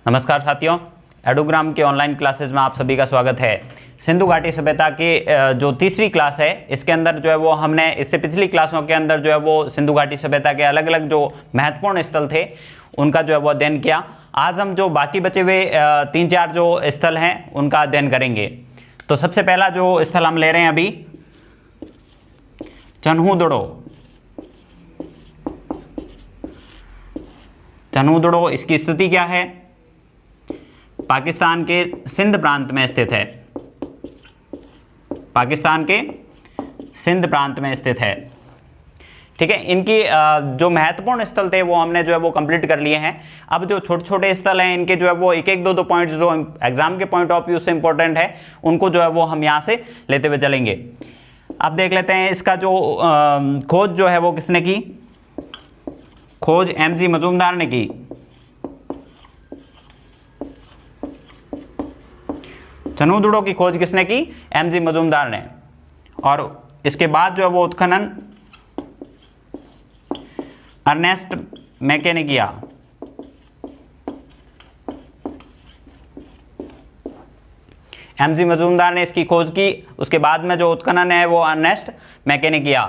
नमस्कार साथियों, एडोग्राम के ऑनलाइन क्लासेस में आप सभी का स्वागत है। सिंधु घाटी सभ्यता की जो तीसरी क्लास है, इसके अंदर जो है वो हमने इससे पिछली क्लासों के अंदर जो है वो सिंधु घाटी सभ्यता के अलग अलग जो महत्वपूर्ण स्थल थे उनका जो है वो अध्ययन किया। आज हम जो बाकी बचे हुए 3-4 जो स्थल हैं उनका अध्ययन करेंगे। तो सबसे पहला जो स्थल हम ले रहे हैं अभी, चन्हूदड़ो। चन्हूदड़ो इसकी स्थिति क्या है? पाकिस्तान के सिंध प्रांत में स्थित है। पाकिस्तान के सिंध प्रांत में स्थित है। ठीक है, इनकी जो महत्वपूर्ण स्थल थे वो हमने जो है वो कंप्लीट कर लिए हैं। अब जो छोटे छोटे स्थल हैं इनके जो है वो एक एक दो पॉइंट्स जो एग्जाम के पॉइंट ऑफ व्यू से इंपॉर्टेंट है उनको जो है वो हम यहाँ से लेते हुए चलेंगे। अब देख लेते हैं इसका जो खोज जो है वो किसने की? खोज एमजी मजूमदार ने की। चन्हूदड़ो की खोज किसने की? एमजी मजूमदार ने। और इसके बाद जो है वो उत्खनन अर्नेस्ट मैके ने किया। एमजी मजूमदार ने इसकी खोज की, उसके बाद में जो उत्खनन है वो अर्नेस्ट मैके ने किया।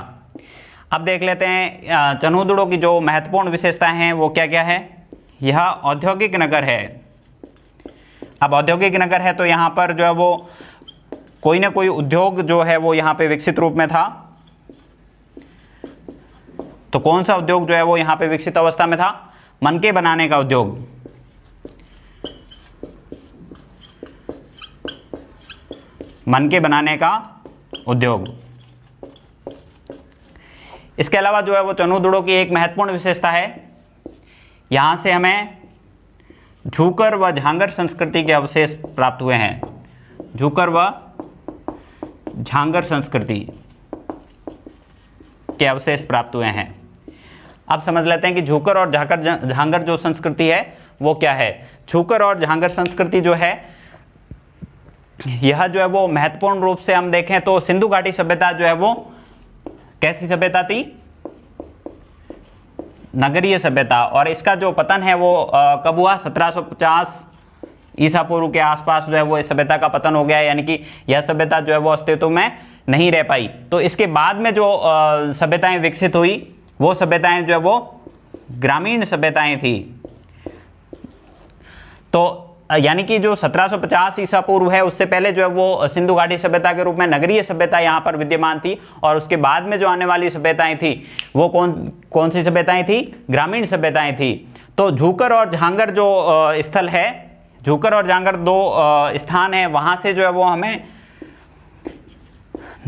अब देख लेते हैं चन्हूदड़ो की जो महत्वपूर्ण विशेषताएं हैं वो क्या क्या है। यह औद्योगिक नगर है। अब औद्योगिक नगर है तो यहाँ पर जो है वो कोई ना कोई उद्योग जो है वो यहाँ पे विकसित रूप में था। तो कौन सा उद्योग जो है वो यहाँ पे विकसित अवस्था में था? मनके बनाने का उद्योग। मनके बनाने का उद्योग। इसके अलावा जो है वो चन्हूदड़ो की एक महत्वपूर्ण विशेषता है, यहां से हमें झूकर व झांगर संस्कृति के अवशेष प्राप्त हुए हैं। झूकर व झांगर संस्कृति के अवशेष प्राप्त हुए हैं। अब समझ लेते हैं कि झूकर और झांगर जो संस्कृति है वो क्या है। झूकर और झांगर संस्कृति जो है यह जो है वो महत्वपूर्ण रूप से हम देखें तो सिंधु घाटी सभ्यता जो है वो कैसी सभ्यता थी? नगरीय सभ्यता। और इसका जो पतन है वो कब हुआ? 1750 ईसा पूर्व के आसपास जो है वो इस सभ्यता का पतन हो गया, यानी कि यह सभ्यता जो है वो अस्तित्व में नहीं रह पाई। तो इसके बाद में जो सभ्यताएं विकसित हुई वो सभ्यताएं जो है वो ग्रामीण सभ्यताएं थी। तो यानी कि जो 1750 ईसा पूर्व है उससे पहले जो है वो सिंधु घाटी सभ्यता के रूप में नगरीय सभ्यता यहाँ पर विद्यमान थी। और उसके बाद में जो आने वाली सभ्यताएं थी वो कौन सी सभ्यताएं थी? ग्रामीण सभ्यताएं थी। तो झूकर और झांगर जो स्थल है, झूकर और झांगर दो स्थान है, वहां से जो है वो हमें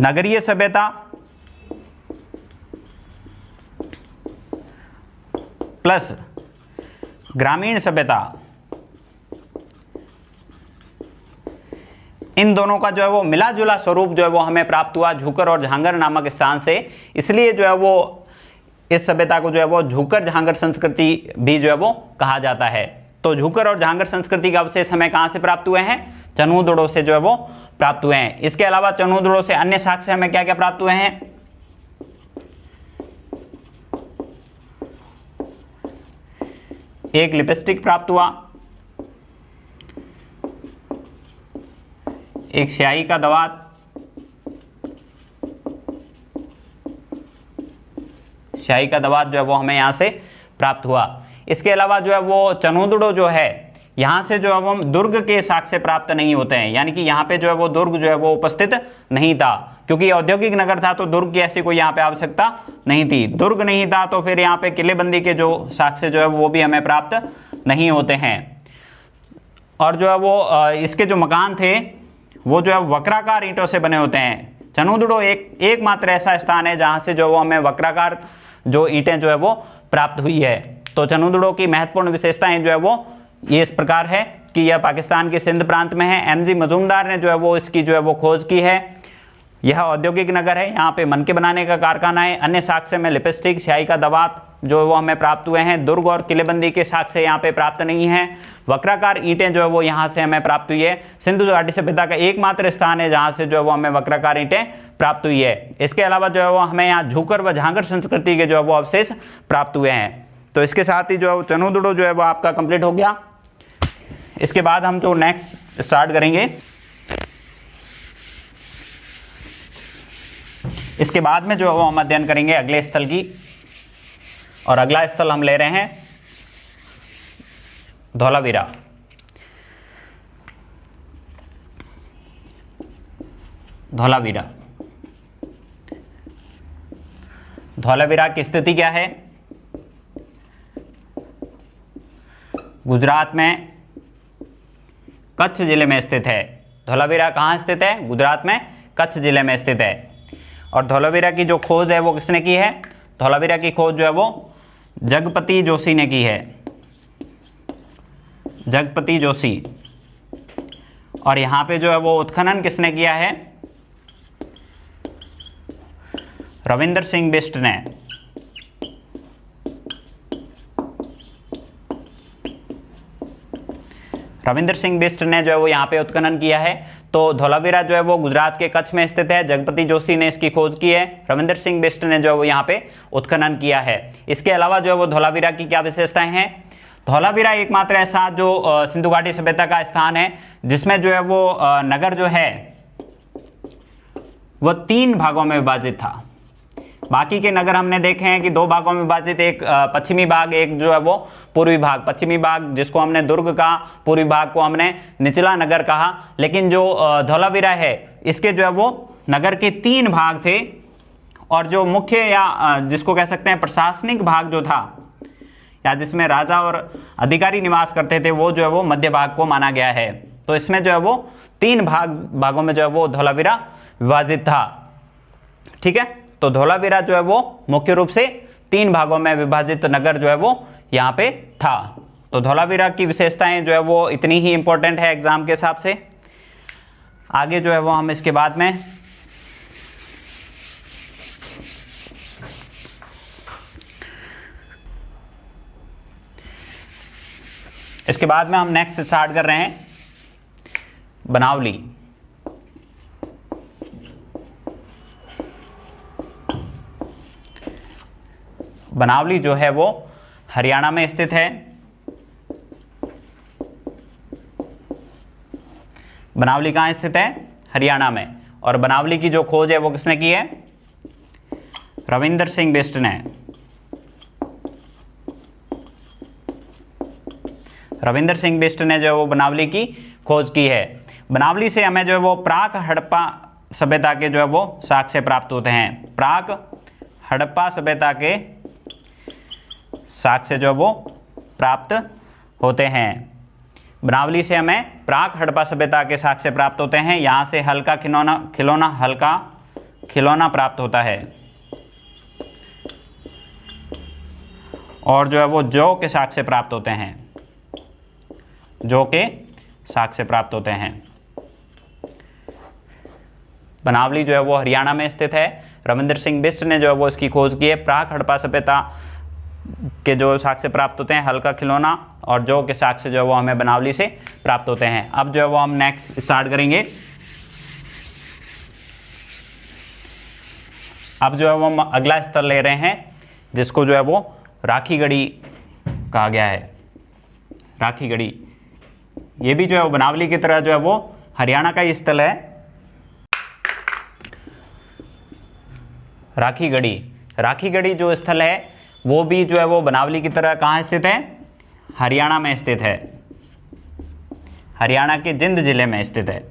नगरीय सभ्यता प्लस ग्रामीण सभ्यता, इन दोनों का जो है वो मिला जुला स्वरूप जो है वो हमें प्राप्त हुआ झूकर और झांगर नामक स्थान से। इसलिए जो है वो इस सभ्यता को जो है वो झूकर झांगर संस्कृति भी जो है वो कहा जाता है। तो झूकर और झांगर संस्कृति का अवशेष हमें कहां से प्राप्त हुए हैं? चन्हूदड़ो से जो है वो प्राप्त हुए हैं। इसके अलावा चन्हूदड़ो से अन्य साक्ष्य हमें क्या क्या प्राप्त हुए हैं? एक लिपस्टिक प्राप्त हुआ, एक स्याही का दवात, स्याही का दवात जो है वो हमें यहां से प्राप्त हुआ। इसके अलावा जो है वो चन्हूदड़ो जो है यहां से जो है वो दुर्ग के साक्ष्य प्राप्त नहीं होते हैं, यानी कि यहाँ पे जो है वो दुर्ग जो है वो उपस्थित नहीं था, क्योंकि औद्योगिक नगर था तो दुर्ग की ऐसी कोई यहाँ पे आवश्यकता नहीं थी। दुर्ग नहीं था तो फिर यहाँ पे किलेबंदी के जो साक्ष्य जो है वो भी हमें प्राप्त नहीं होते हैं। और जो है वो इसके जो मकान थे वो जो है वक्राकार ईंटों से बने होते हैं। चन्हूदड़ो एकमात्र ऐसा स्थान है जहां से जो वो हमें वक्राकार जो ईंटें जो है वो प्राप्त हुई है। तो चन्हूदड़ो की महत्वपूर्ण विशेषताएं जो है वो ये इस प्रकार है कि यह पाकिस्तान के सिंध प्रांत में है। एमजी मजूमदार ने जो है वो इसकी जो है वो खोज की है। यह औद्योगिक नगर है, यहाँ पे मनके बनाने का कारखाना है। अन्य साक्ष्य में लिपस्टिक, स्याही का दवात जो वो हमें प्राप्त हुए हैं। दुर्ग और किलेबंदी के साक्ष्य यहाँ पे प्राप्त नहीं है। वक्राकार ईंटें जो है वो यहाँ से हमें प्राप्त हुई है। सिंधु घाटी सभ्यता का एकमात्र स्थान है जहाँ से जो है वो हमें वक्राकार ईंटें प्राप्त हुई है। इसके अलावा जो है वो हमें यहाँ झूकर व झांगर संस्कृति के जो है वो अवशेष प्राप्त हुए हैं। तो इसके साथ ही जो है चन्हूदड़ो जो है वो आपका कंप्लीट हो गया। इसके बाद हम जो नेक्स्ट स्टार्ट करेंगे, इसके बाद में जो है वो हम अध्ययन करेंगे अगले स्थल की, और अगला स्थल हम ले रहे हैं धौलावीरा। धौलावीरा, धौलावीरा की स्थिति क्या है? गुजरात में कच्छ जिले में स्थित है। धौलावीरा कहाँ स्थित है? गुजरात में कच्छ जिले में स्थित है। और धौलावीरा की जो खोज है वो किसने की है? धौलावीरा की खोज जो है वो जगपति जोशी ने की है, जगपति जोशी। और यहाँ पे जो है वो उत्खनन किसने किया है? रविंद्र सिंह बिष्ट ने। रविंद्र सिंह बिष्ट ने जो है वो यहाँ पे उत्खनन किया है। तो धौलावीरा जो है वो गुजरात के कच्छ में स्थित है। जगपति जोशी ने इसकी खोज की है, रविंद्र सिंह बिष्ट ने जो है वो यहाँ पे उत्खनन किया है। इसके अलावा जो है वो धौलावीरा की क्या विशेषताएं हैं? धौलावीरा एकमात्र ऐसा जो सिंधु घाटी सभ्यता का स्थान है जिसमें जो है वो नगर जो है वो 3 भागों में विभाजित था। बाकी के नगर हमने देखे हैं कि 2 भागों में विभाजित, एक पश्चिमी भाग, एक जो है वो पूर्वी भाग। पश्चिमी भाग जिसको हमने दुर्ग कहा, पूर्वी भाग को हमने निचला नगर कहा। लेकिन जो धौलावीरा है इसके जो है वो नगर के 3 भाग थे, और जो मुख्य या जिसको कह सकते हैं प्रशासनिक भाग जो था, या जिसमें राजा और अधिकारी निवास करते थे, वो जो है वो मध्य भाग को माना गया है। तो इसमें जो है वो 3 भागों में जो है वो धौलावीरा विभाजित था। ठीक है, तो धौलावीरा जो है वो मुख्य रूप से 3 भागों में विभाजित नगर जो है वो यहाँ पे था। तो धौलावीरा की विशेषताएं जो है वो इतनी ही इंपॉर्टेंट है एग्जाम के हिसाब से। आगे जो है वो हम इसके बाद में हम नेक्स्ट स्टार्ट कर रहे हैं बनावली। बनावली जो है वो हरियाणा में स्थित है। बनावली कहाँ स्थित है? हरियाणा में। और बनावली की जो खोज है वो किसने की है? रविंद्र सिंह बिष्ट ने। रविंद्र सिंह बिष्ट ने जो है वो बनावली की खोज की है। बनावली से हमें जो है वो प्राक हड़प्पा सभ्यता के जो है वो साक्ष्य प्राप्त होते हैं। प्राक हड़प्पा सभ्यता के साक्ष्य जो है वो प्राप्त होते हैं। बनावली से हमें प्राक हड़प्पा सभ्यता के साक्ष्य प्राप्त होते हैं। यहाँ से हल्का खिलौना प्राप्त होता है, और जो है वो जौ के साक्ष्य प्राप्त होते हैं। जौ के साक्ष्य प्राप्त होते हैं। बनावली जो है वो हरियाणा में स्थित है। रविंद्र सिंह बिष्ट ने जो है वो इसकी खोज की है। प्राक हड़प्पा सभ्यता के जो साक्ष्य प्राप्त होते हैं, हल्का खिलौना और जौ के साक्ष्य जो है वो हमें बनावली से प्राप्त होते हैं। अब जो है वो हम नेक्स्ट स्टार्ट करेंगे। अब जो है वो हम अगला स्थल ले रहे हैं जिसको जो है वो राखीगढ़ी कहा गया है। राखीगढ़ी, ये भी जो है वो बनावली की तरह जो है वो हरियाणा का ही स्थल है। राखीगढ़ी, राखीगढ़ी जो स्थल है वो भी जो है वो बनावली की तरह कहाँ स्थित है? हरियाणा में स्थित है। हरियाणा के जिंद जिले में स्थित है।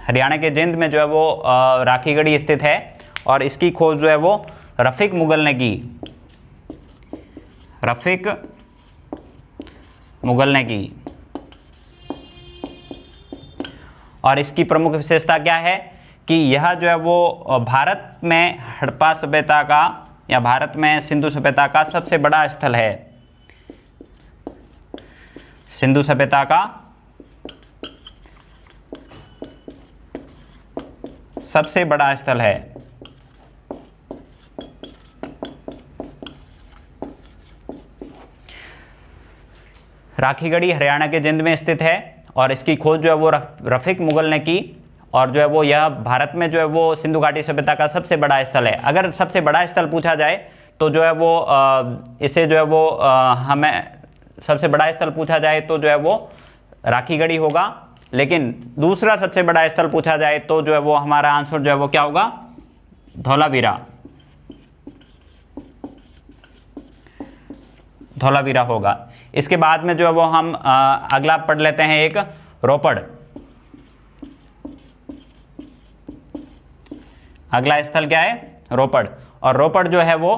हरियाणा के जिंद में जो है वो राखीगढ़ी स्थित है, और इसकी खोज जो है वो रफीक मुगल ने की। रफीक मुगल ने की। और इसकी प्रमुख विशेषता क्या है कि यह जो है वो भारत में हड़प्पा सभ्यता का या भारत में सिंधु सभ्यता का सबसे बड़ा स्थल है। सिंधु सभ्यता का सबसे बड़ा स्थल है। राखीगढ़ी हरियाणा के जिंद में स्थित है, और इसकी खोज जो है वो रफीक मुगल ने की, और जो है वो यह भारत में जो है वो सिंधु घाटी सभ्यता का सबसे बड़ा स्थल है। अगर सबसे बड़ा स्थल पूछा जाए तो जो है वो इसे जो है वो हमें सबसे बड़ा स्थल पूछा जाए तो जो है वो राखीगढ़ी होगा, लेकिन दूसरा सबसे बड़ा स्थल पूछा जाए तो जो है वो हमारा आंसर जो है वो क्या होगा, धौलावीरा, धौलावीरा होगा। इसके बाद में जो है वो हम अगला पढ़ लेते हैं एक रोपड़। अगला स्थल क्या है, रोपड़। और रोपड़ जो है वो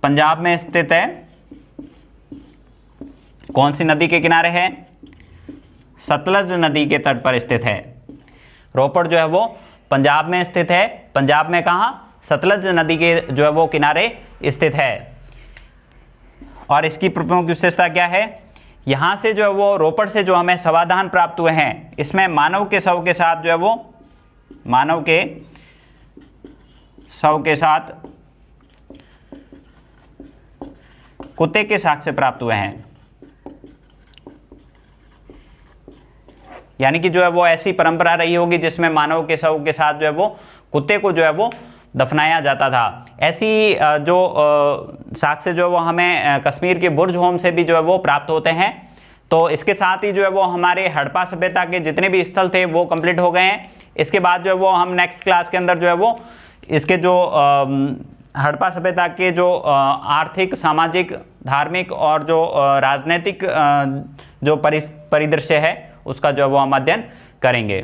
पंजाब में स्थित है। कौन सी नदी के किनारे है, सतलज नदी के तट पर स्थित है। रोपड़ जो है वो पंजाब में स्थित है। पंजाब में कहाँ, सतलज नदी के जो है वो किनारे स्थित है। और इसकी प्रमुख विशेषता क्या है, यहाँ से जो है वो रोपड़ से जो हमें शवाधान प्राप्त हुए हैं, इसमें मानव के शव के साथ जो है वो, मानव के शव के साथ कुत्ते के साक्ष्य प्राप्त हुए हैं। यानी कि जो है वो ऐसी परंपरा रही होगी जिसमें मानव के शव के साथ जो है वो कुत्ते को जो है वो दफनाया जाता था। ऐसी जो साक्ष्य जो है वो हमें कश्मीर के बुर्ज होम से भी जो है वो प्राप्त होते हैं। तो इसके साथ ही जो है वो हमारे हड़प्पा सभ्यता के जितने भी स्थल थे वो कंप्लीट हो गए हैं। इसके बाद जो है वो हम नेक्स्ट क्लास के अंदर जो है वो इसके जो हड़प्पा सभ्यता के जो आर्थिक, सामाजिक, धार्मिक और जो राजनीतिक जो परिदृश्य है उसका जो है वो हम अध्ययन करेंगे।